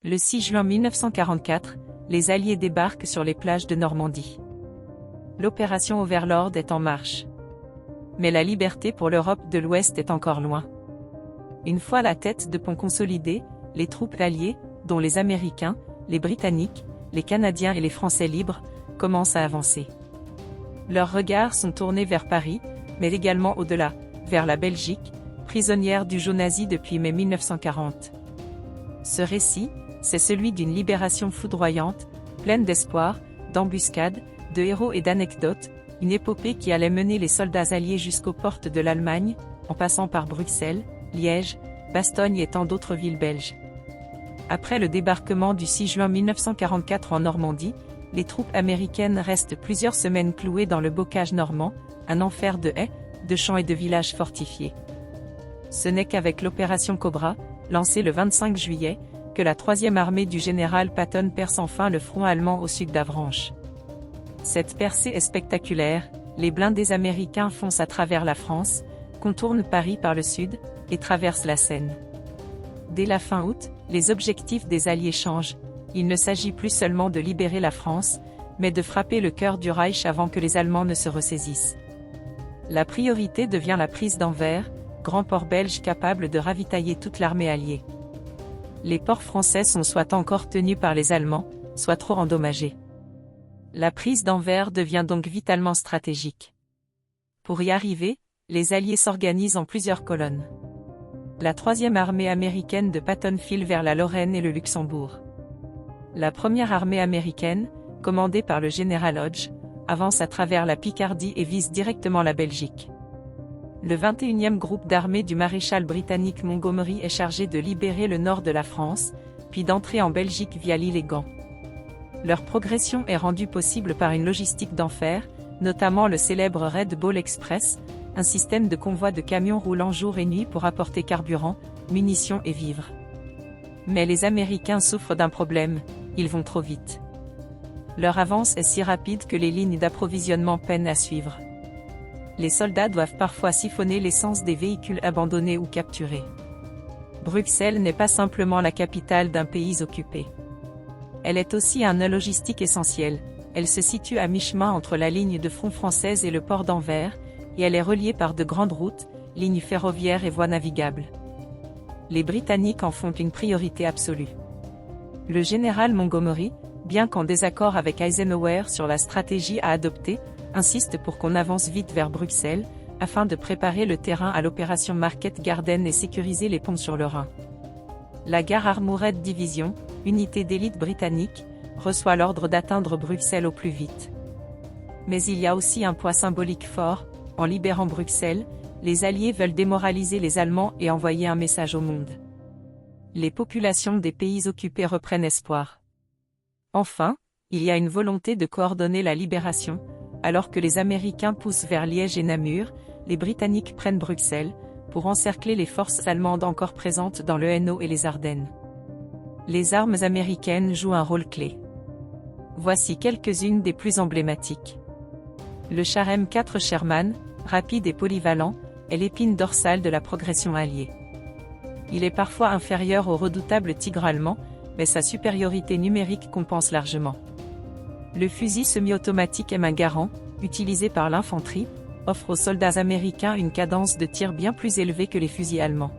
Le 6 juin 1944, les Alliés débarquent sur les plages de Normandie. L'opération Overlord est en marche. Mais la liberté pour l'Europe de l'Ouest est encore loin. Une fois la tête de pont consolidée, les troupes alliées, dont les Américains, les Britanniques, les Canadiens et les Français libres, commencent à avancer. Leurs regards sont tournés vers Paris, mais également au-delà, vers la Belgique, prisonnière du joug nazi depuis mai 1940. Ce récit, c'est celui d'une libération foudroyante, pleine d'espoir, d'embuscades, de héros et d'anecdotes, une épopée qui allait mener les soldats alliés jusqu'aux portes de l'Allemagne, en passant par Bruxelles, Liège, Bastogne et tant d'autres villes belges. Après le débarquement du 6 juin 1944 en Normandie, les troupes américaines restent plusieurs semaines clouées dans le bocage normand, un enfer de haies, de champs et de villages fortifiés. Ce n'est qu'avec l'opération Cobra, lancée le 25 juillet, que la 3e armée du général Patton perce enfin le front allemand au sud d'Avranches. Cette percée est spectaculaire, les blindés américains foncent à travers la France, contournent Paris par le sud, et traversent la Seine. Dès la fin août, les objectifs des Alliés changent, il ne s'agit plus seulement de libérer la France, mais de frapper le cœur du Reich avant que les Allemands ne se ressaisissent. La priorité devient la prise d'Anvers, grand port belge capable de ravitailler toute l'armée alliée. Les ports français sont soit encore tenus par les Allemands, soit trop endommagés. La prise d'Anvers devient donc vitalement stratégique. Pour y arriver, les Alliés s'organisent en plusieurs colonnes. La 3e armée américaine de Patton file vers la Lorraine et le Luxembourg. La 1re armée américaine, commandée par le général Hodge, avance à travers la Picardie et vise directement la Belgique. Le 21e groupe d'armée du maréchal britannique Montgomery est chargé de libérer le nord de la France, puis d'entrer en Belgique via l'île et Gand. Leur progression est rendue possible par une logistique d'enfer, notamment le célèbre Red Ball Express, un système de convoi de camions roulant jour et nuit pour apporter carburant, munitions et vivres. Mais les Américains souffrent d'un problème, ils vont trop vite. Leur avance est si rapide que les lignes d'approvisionnement peinent à suivre. Les soldats doivent parfois siphonner l'essence des véhicules abandonnés ou capturés. Bruxelles n'est pas simplement la capitale d'un pays occupé. Elle est aussi un nœud logistique essentiel, elle se situe à mi-chemin entre la ligne de front française et le port d'Anvers, et elle est reliée par de grandes routes, lignes ferroviaires et voies navigables. Les Britanniques en font une priorité absolue. Le général Montgomery, bien qu'en désaccord avec Eisenhower sur la stratégie à adopter, insiste pour qu'on avance vite vers Bruxelles, afin de préparer le terrain à l'opération Market Garden et sécuriser les ponts sur le Rhin. La Garde Armoured Division, unité d'élite britannique, reçoit l'ordre d'atteindre Bruxelles au plus vite. Mais il y a aussi un poids symbolique fort, en libérant Bruxelles, les Alliés veulent démoraliser les Allemands et envoyer un message au monde. Les populations des pays occupés reprennent espoir. Enfin, il y a une volonté de coordonner la libération, alors que les Américains poussent vers Liège et Namur, les Britanniques prennent Bruxelles, pour encercler les forces allemandes encore présentes dans le Hainaut et les Ardennes. Les armes américaines jouent un rôle clé. Voici quelques-unes des plus emblématiques. Le char M4 Sherman, rapide et polyvalent, est l'épine dorsale de la progression alliée. Il est parfois inférieur au redoutable Tigre allemand, mais sa supériorité numérique compense largement. Le fusil semi-automatique M1 Garand, utilisé par l'infanterie, offre aux soldats américains une cadence de tir bien plus élevée que les fusils allemands.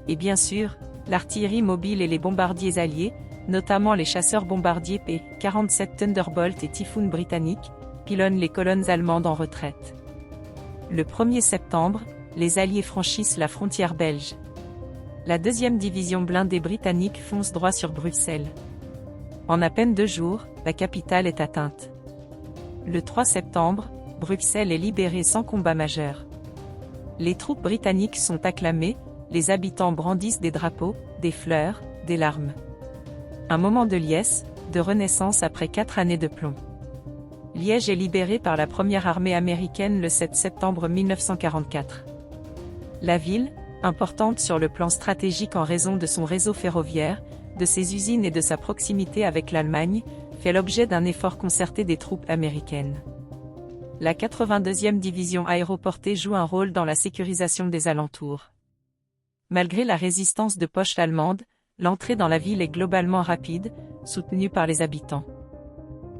Et bien sûr, l'artillerie mobile et les bombardiers alliés, notamment les chasseurs-bombardiers P-47 Thunderbolt et Typhoon britanniques, pilonnent les colonnes allemandes en retraite. Le 1er septembre, les Alliés franchissent la frontière belge. La 2e division blindée britannique fonce droit sur Bruxelles. En à peine 2 jours, la capitale est atteinte. Le 3 septembre, Bruxelles est libérée sans combat majeur. Les troupes britanniques sont acclamées, les habitants brandissent des drapeaux, des fleurs, des larmes. Un moment de liesse, de renaissance après 4 années de plomb. Liège est libérée par la 1re armée américaine le 7 septembre 1944. La ville, importante sur le plan stratégique en raison de son réseau ferroviaire, de ses usines et de sa proximité avec l'Allemagne, fait l'objet d'un effort concerté des troupes américaines. La 82e division aéroportée joue un rôle dans la sécurisation des alentours. Malgré la résistance de poche allemande, L'entrée dans la ville est globalement rapide, soutenue par les habitants.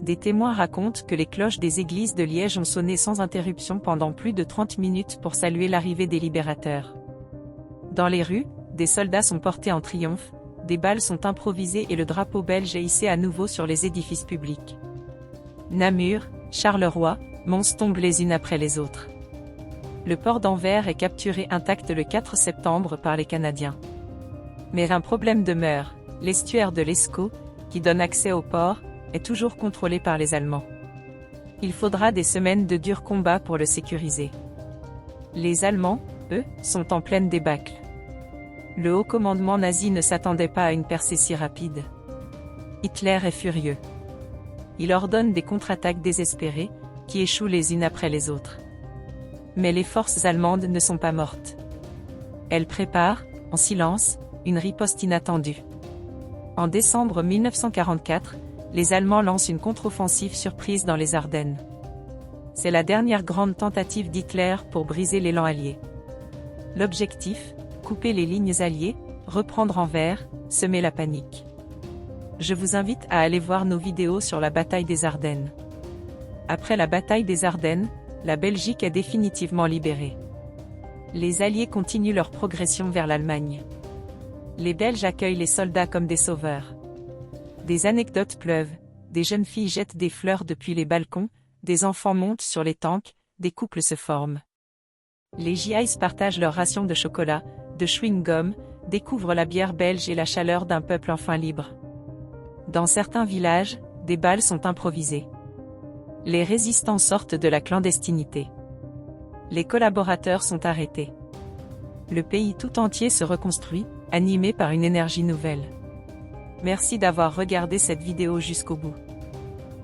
Des témoins racontent que les cloches des églises de Liège ont sonné sans interruption pendant plus de 30 minutes pour saluer l'arrivée des libérateurs. Dans les rues, des soldats sont portés en triomphe, des balles sont improvisées et le drapeau belge est hissé à nouveau sur les édifices publics. Namur, Charleroi, Mons tombent les unes après les autres. Le port d'Anvers est capturé intact le 4 septembre par les Canadiens. Mais un problème demeure, l'estuaire de l'Escaut, qui donne accès au port, est toujours contrôlé par les Allemands. Il faudra des semaines de durs combats pour le sécuriser. Les Allemands, eux, sont en pleine débâcle. Le haut commandement nazi ne s'attendait pas à une percée si rapide. Hitler est furieux. Il ordonne des contre-attaques désespérées, qui échouent les unes après les autres. Mais les forces allemandes ne sont pas mortes. Elles préparent, en silence, une riposte inattendue. En décembre 1944, les Allemands lancent une contre-offensive surprise dans les Ardennes. C'est la dernière grande tentative d'Hitler pour briser l'élan allié. L'objectif, couper les lignes alliées, reprendre Anvers, semer la panique. Je vous invite à aller voir nos vidéos sur la bataille des Ardennes. Après la bataille des Ardennes, la Belgique est définitivement libérée. Les Alliés continuent leur progression vers l'Allemagne. Les Belges accueillent les soldats comme des sauveurs. Des anecdotes pleuvent, des jeunes filles jettent des fleurs depuis les balcons, des enfants montent sur les tanks, des couples se forment. Les GIs partagent leurs rations de chocolat, de chewing-gum, découvrent la bière belge et la chaleur d'un peuple enfin libre. Dans certains villages, des bals sont improvisés. Les résistants sortent de la clandestinité. Les collaborateurs sont arrêtés. Le pays tout entier se reconstruit, animé par une énergie nouvelle. Merci d'avoir regardé cette vidéo jusqu'au bout.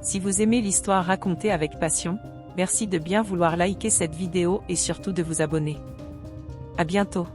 Si vous aimez l'histoire racontée avec passion, merci de bien vouloir liker cette vidéo et surtout de vous abonner. À bientôt.